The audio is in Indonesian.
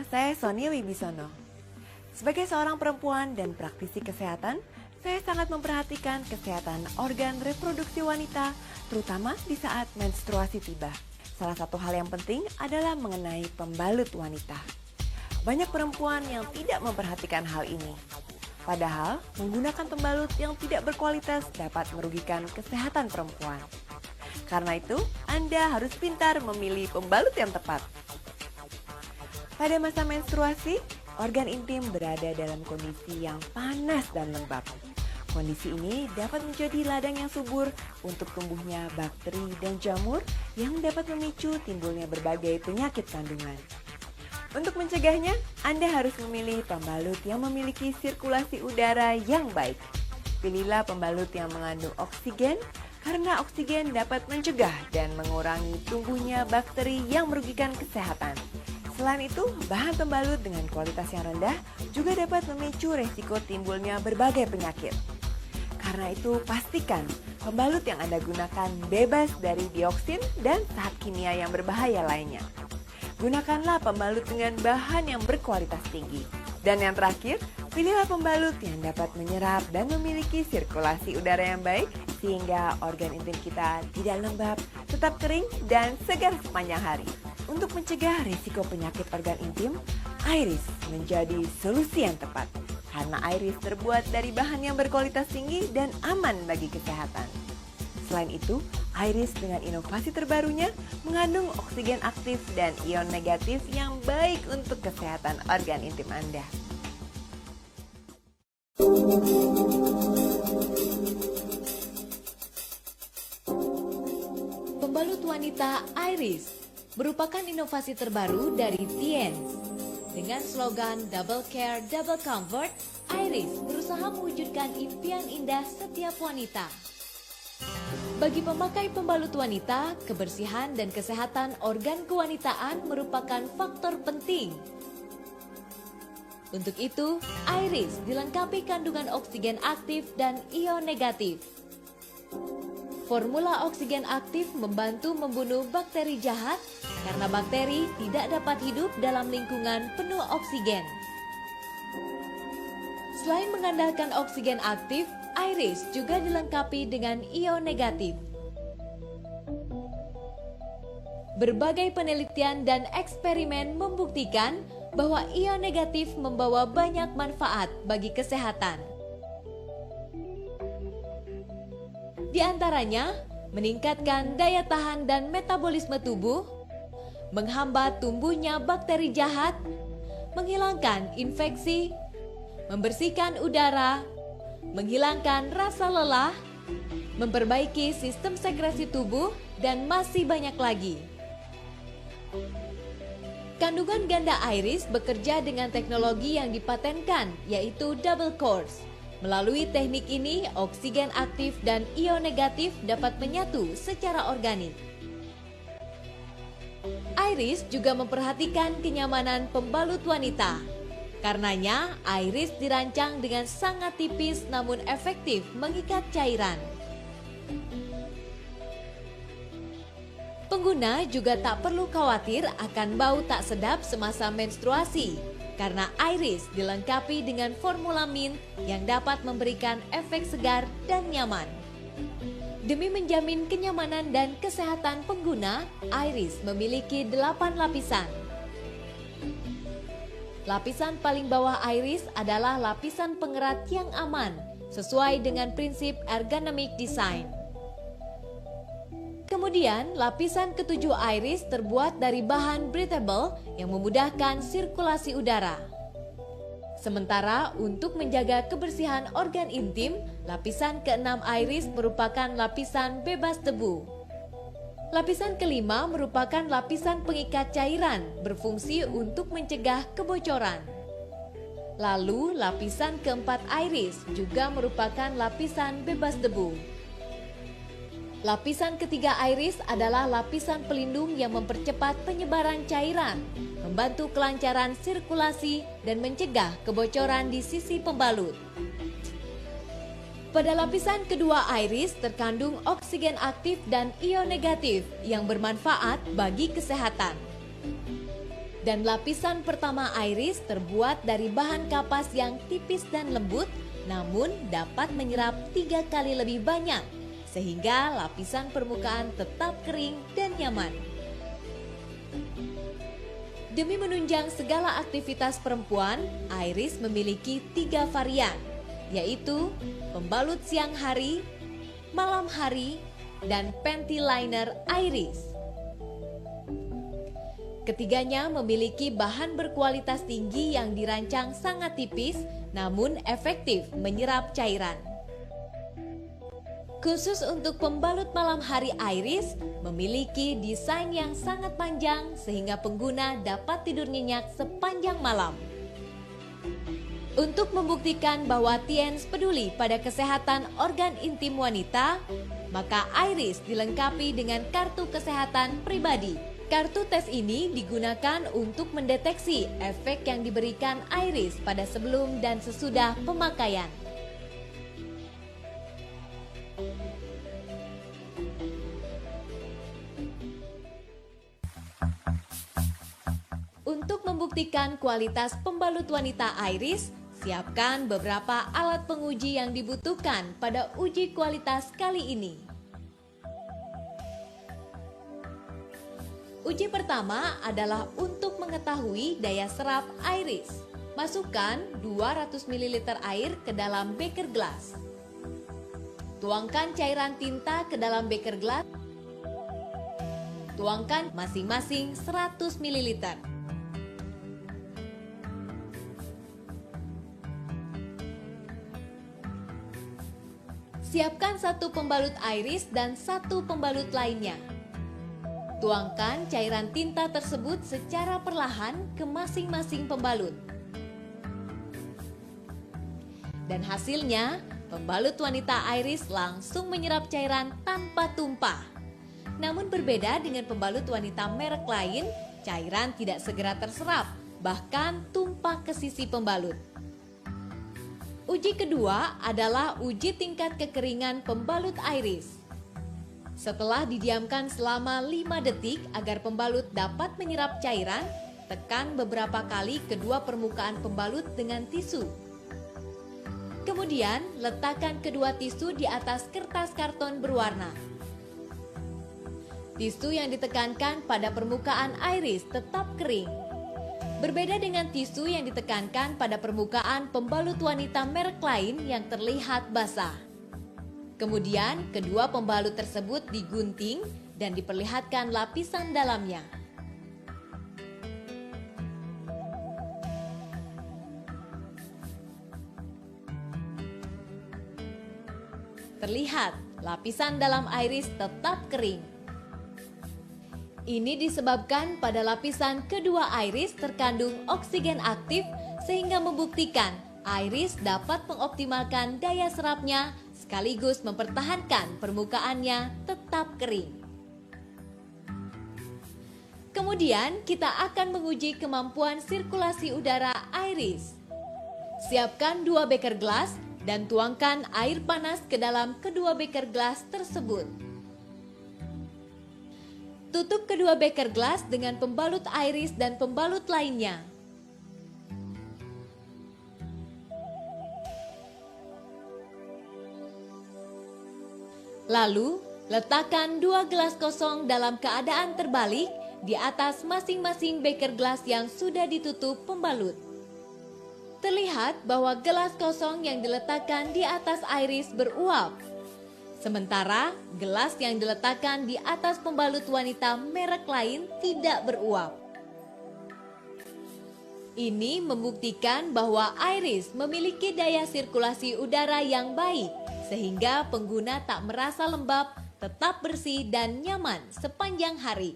saya Sonia Wibisono. Sebagai seorang perempuan dan praktisi kesehatan, saya sangat memperhatikan kesehatan organ reproduksi wanita, terutama di saat menstruasi tiba. Salah satu hal yang penting adalah mengenai pembalut wanita. Banyak perempuan yang tidak memperhatikan hal ini. Padahal, menggunakan pembalut yang tidak berkualitas dapat merugikan kesehatan perempuan. Karena itu, Anda harus pintar memilih pembalut yang tepat. Pada masa menstruasi, organ intim berada dalam kondisi yang panas dan lembab. Kondisi ini dapat menjadi ladang yang subur untuk tumbuhnya bakteri dan jamur yang dapat memicu timbulnya berbagai penyakit kandungan. Untuk mencegahnya, Anda harus memilih pembalut yang memiliki sirkulasi udara yang baik. Pilihlah pembalut yang mengandung oksigen, karena oksigen dapat mencegah dan mengurangi tumbuhnya bakteri yang merugikan kesehatan. Selain itu, bahan pembalut dengan kualitas yang rendah juga dapat memicu resiko timbulnya berbagai penyakit. Karena itu, pastikan pembalut yang Anda gunakan bebas dari dioksin dan zat kimia yang berbahaya lainnya. Gunakanlah pembalut dengan bahan yang berkualitas tinggi. Dan yang terakhir, pilihlah pembalut yang dapat menyerap dan memiliki sirkulasi udara yang baik sehingga organ intim kita tidak lembab, tetap kering, dan segar sepanjang hari. Untuk mencegah risiko penyakit organ intim, Iris menjadi solusi yang tepat. Karena Iris terbuat dari bahan yang berkualitas tinggi dan aman bagi kesehatan. Selain itu, Iris dengan inovasi terbarunya mengandung oksigen aktif dan ion negatif yang baik untuk kesehatan organ intim Anda. Pembalut wanita Iris merupakan inovasi terbaru dari Tiens. Dengan slogan Double Care, Double Comfort, Iris berusaha mewujudkan impian indah setiap wanita. Bagi pemakai pembalut wanita, kebersihan dan kesehatan organ kewanitaan merupakan faktor penting. Untuk itu, Iris dilengkapi kandungan oksigen aktif dan ion negatif. Formula oksigen aktif membantu membunuh bakteri jahat karena bakteri tidak dapat hidup dalam lingkungan penuh oksigen. Selain mengandalkan oksigen aktif, Iris juga dilengkapi dengan ion negatif. Berbagai penelitian dan eksperimen membuktikan bahwa ion negatif membawa banyak manfaat bagi kesehatan. Di antaranya, meningkatkan daya tahan dan metabolisme tubuh, menghambat tumbuhnya bakteri jahat, menghilangkan infeksi, membersihkan udara, menghilangkan rasa lelah, memperbaiki sistem sekresi tubuh, dan masih banyak lagi. Kandungan ganda Iris bekerja dengan teknologi yang dipatenkan, yaitu double course. Melalui teknik ini, oksigen aktif dan ion negatif dapat menyatu secara organik. Iris juga memperhatikan kenyamanan pembalut wanita. Karenanya, Iris dirancang dengan sangat tipis namun efektif mengikat cairan. Pengguna juga tak perlu khawatir akan bau tak sedap semasa menstruasi, karena Iris dilengkapi dengan formula mint yang dapat memberikan efek segar dan nyaman. Demi menjamin kenyamanan dan kesehatan pengguna, Iris memiliki 8 lapisan. Lapisan paling bawah Iris adalah lapisan pengerat yang aman, sesuai dengan prinsip ergonomic design. Kemudian, lapisan ketujuh Iris terbuat dari bahan breathable yang memudahkan sirkulasi udara. Sementara untuk menjaga kebersihan organ intim, lapisan keenam Iris merupakan lapisan bebas debu. Lapisan kelima merupakan lapisan pengikat cairan, berfungsi untuk mencegah kebocoran. Lalu, lapisan keempat Iris juga merupakan lapisan bebas debu. Lapisan ketiga Iris adalah lapisan pelindung yang mempercepat penyebaran cairan, membantu kelancaran sirkulasi, dan mencegah kebocoran di sisi pembalut. Pada lapisan kedua Iris terkandung oksigen aktif dan ion negatif yang bermanfaat bagi kesehatan. Dan lapisan pertama iris terbuat dari bahan kapas yang tipis dan lembut, namun dapat menyerap 3 kali lebih banyak, sehingga lapisan permukaan tetap kering dan nyaman. Demi menunjang segala aktivitas perempuan, iris memiliki 3 varian, yaitu pembalut siang hari, malam hari, dan panty liner iris. Ketiganya memiliki bahan berkualitas tinggi yang dirancang sangat tipis namun efektif menyerap cairan. Khusus untuk pembalut malam hari iris memiliki desain yang sangat panjang sehingga pengguna dapat tidur nyenyak sepanjang malam. Untuk membuktikan bahwa Tiens peduli pada kesehatan organ intim wanita, maka iris dilengkapi dengan kartu kesehatan pribadi. Kartu tes ini digunakan untuk mendeteksi efek yang diberikan iris pada sebelum dan sesudah pemakaian. Untuk membuktikan kualitas pembalut wanita iris, siapkan beberapa alat penguji yang dibutuhkan pada uji kualitas kali ini. Uji pertama adalah untuk mengetahui daya serap iris. Masukkan 200 ml air ke dalam beker gelas. Tuangkan cairan tinta ke dalam beker gelas. Tuangkan masing-masing 100 ml. Siapkan 1 pembalut iris dan 1 pembalut lainnya. Tuangkan cairan tinta tersebut secara perlahan ke masing-masing pembalut. Dan hasilnya, pembalut wanita iris langsung menyerap cairan tanpa tumpah. Namun berbeda dengan pembalut wanita merek lain, cairan tidak segera terserap, bahkan tumpah ke sisi pembalut. Uji kedua adalah uji tingkat kekeringan pembalut iris. Setelah didiamkan selama 5 detik agar pembalut dapat menyerap cairan, tekan beberapa kali kedua permukaan pembalut dengan tisu. Kemudian, letakkan kedua tisu di atas kertas karton berwarna. Tisu yang ditekankan pada permukaan iris tetap kering. Berbeda dengan tisu yang ditekankan pada permukaan pembalut wanita merek lain yang terlihat basah. Kemudian, kedua pembalut tersebut digunting dan diperlihatkan lapisan dalamnya. Terlihat, lapisan dalam iris tetap kering. Ini disebabkan pada lapisan kedua iris terkandung oksigen aktif sehingga membuktikan iris dapat mengoptimalkan daya serapnya sekaligus mempertahankan permukaannya tetap kering. Kemudian kita akan menguji kemampuan sirkulasi udara iris. Siapkan 2 beker gelas dan tuangkan air panas ke dalam kedua beker gelas tersebut. Tutup kedua beker gelas dengan pembalut iris dan pembalut lainnya. Lalu, letakkan 2 gelas kosong dalam keadaan terbalik di atas masing-masing beker gelas yang sudah ditutup pembalut. Terlihat bahwa gelas kosong yang diletakkan di atas iris beruap. Sementara, gelas yang diletakkan di atas pembalut wanita merek lain tidak beruap. Ini membuktikan bahwa iris memiliki daya sirkulasi udara yang baik, sehingga pengguna tak merasa lembab, tetap bersih dan nyaman sepanjang hari.